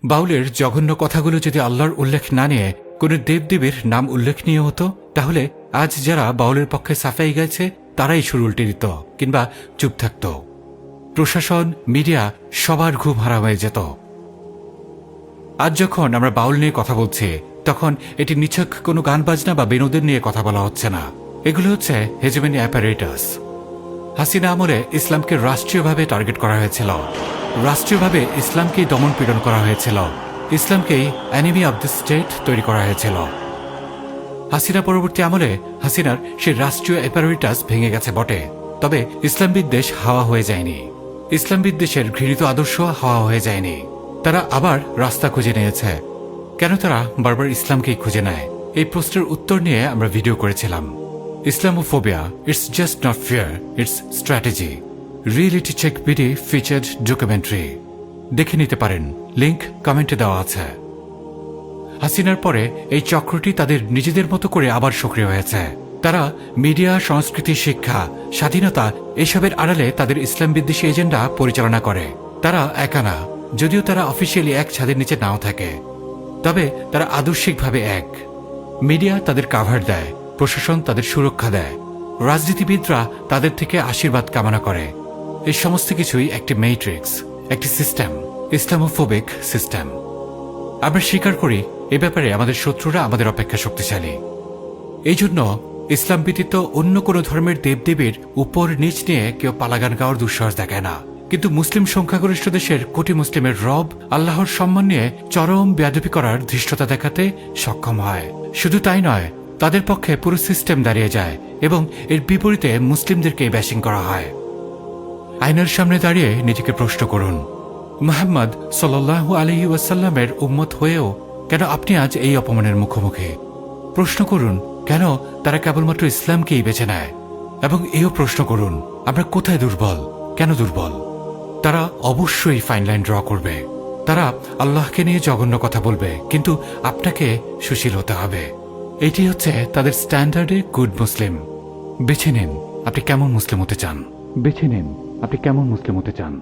বাউলের জঘন্য কথাগুলো যদি আল্লাহর উল্লেখ না নিয়ে কোন দেবদেবীর নাম উল্লেখনীয় হতো, তাহলে আজ যারা বাউলের পক্ষে সাফাই গাইছে তারাই সুর উল্টে দিত কিংবা চুপ থাকত। প্রশাসন, মিডিয়া সবার ঘুম হারাম হয়ে যেত। আজ যখন আমরা বাউল নিয়ে কথা বলছি, তখন এটি নিছক কোনো গান বাজনা বা বিনোদন নিয়ে কথা বলা হচ্ছে না। এগুলো হচ্ছে হেজেমনি অ্যাপারেটাস। হাসিনা আমলে ইসলামকে রাষ্ট্রীয়ভাবে টার্গেট করা হয়েছিল। রাষ্ট্রীয়ভাবে ইসলামকেই দমন পীড়ন করা হয়েছিল। ইসলামকেই এনিমি অব দ্য স্টেট তৈরি করা হয়েছিল। হাসিনা পরবর্তী আমলে হাসিনার সেই রাষ্ট্রীয় অ্যাপারেটাস ভেঙে গেছে বটে, তবে ইসলাম বিদ্বেষ হাওয়া হয়ে যায়নি। ইসলাম বিদ্বেষের ঘৃণিত আদর্শ হাওয়া হয়ে যায়নি। তারা আবার রাস্তা খুঁজে নিয়েছে। কেন তারা বারবার ইসলামকেই খুঁজে নেয়? এই প্রশ্নের উত্তর নিয়ে আমরা ভিডিও করেছিলাম। Islamophobia, it's just not fear, it's strategy. Reality check BD featured documentary দেখে নিতে পারেন, লিংক কমেন্টে দেওয়া আছে। হাসিনার পরে এই চক্রটি তাদের নিজেদের মতো করে আবার সক্রিয় হয়েছে। তারা মিডিয়া, সংস্কৃতি, শিক্ষা, স্বাধীনতা এসবের আড়ালে তাদের ইসলাম বিদ্বেষী এজেন্ডা পরিচালনা করে। তারা একা না, যদিও তারা অফিসিয়ালি এক ছাদের নিচে নাও থাকে, তবে তারা আদর্শিকভাবে এক। মিডিয়া তাদের কাভার দেয়, প্রশাসন তাদের সুরক্ষা দেয়, রাজনীতিবিদরা তাদের থেকে আশীর্বাদ কামনা করে। এই সমস্ত কিছুই একটি ম্যাট্রিক্স, একটি সিস্টেম, ইসলামোফোবিক সিস্টেম। আমরা স্বীকার করি এ ব্যাপারে আমাদের শত্রুরা আমাদের অপেক্ষা শক্তিশালী। এই জন্য ইসলাম ব্যতীত অন্য কোনো ধর্মের দেবদেবীর উপর নিচ নিয়ে কেউ পালাগান গাওয়ার দুঃসাহস দেখায় না। কিন্তু মুসলিম সংখ্যাগরিষ্ঠ দেশের কোটি মুসলিমের রব আল্লাহর সম্মান নিয়ে চরম বেয়াদবি করার ধৃষ্টতা দেখাতে সক্ষম হয়। শুধু তাই নয়, তাদের পক্ষে পুরো সিস্টেম দাঁড়িয়ে যায় এবং এর বিপরীতে মুসলিমদেরকে ব্যাশিং করা হয়। আয়নার সামনে দাঁড়িয়ে নিজেকে প্রশ্ন করুন, মুহাম্মদ সাল্লাল্লাহু আলাইহি ওয়াসাল্লামের উম্মত হয়েও কেন আপনি আজ এই অপমানের মুখোমুখি? প্রশ্ন করুন, কেন তারা কেবলমাত্র ইসলামকেই বেছে নেয়? এবং এও প্রশ্ন করুন, আমরা কোথায় দুর্বল, কেন দুর্বল? তারা অবশ্যই ফাইন লাইন ড্র করবে। তারা আল্লাহকে নিয়ে জঘন্য কথা বলবে, কিন্তু আপনাকে সুশীল হতে হবে। এটি হচ্ছে তাদের স্ট্যান্ডার্ডে গুড মুসলিম। বেছে নিন আপনি কেমন মুসলিম হতে চান। বেছে নিন আপনি কেমন মুসলিম হতে চান।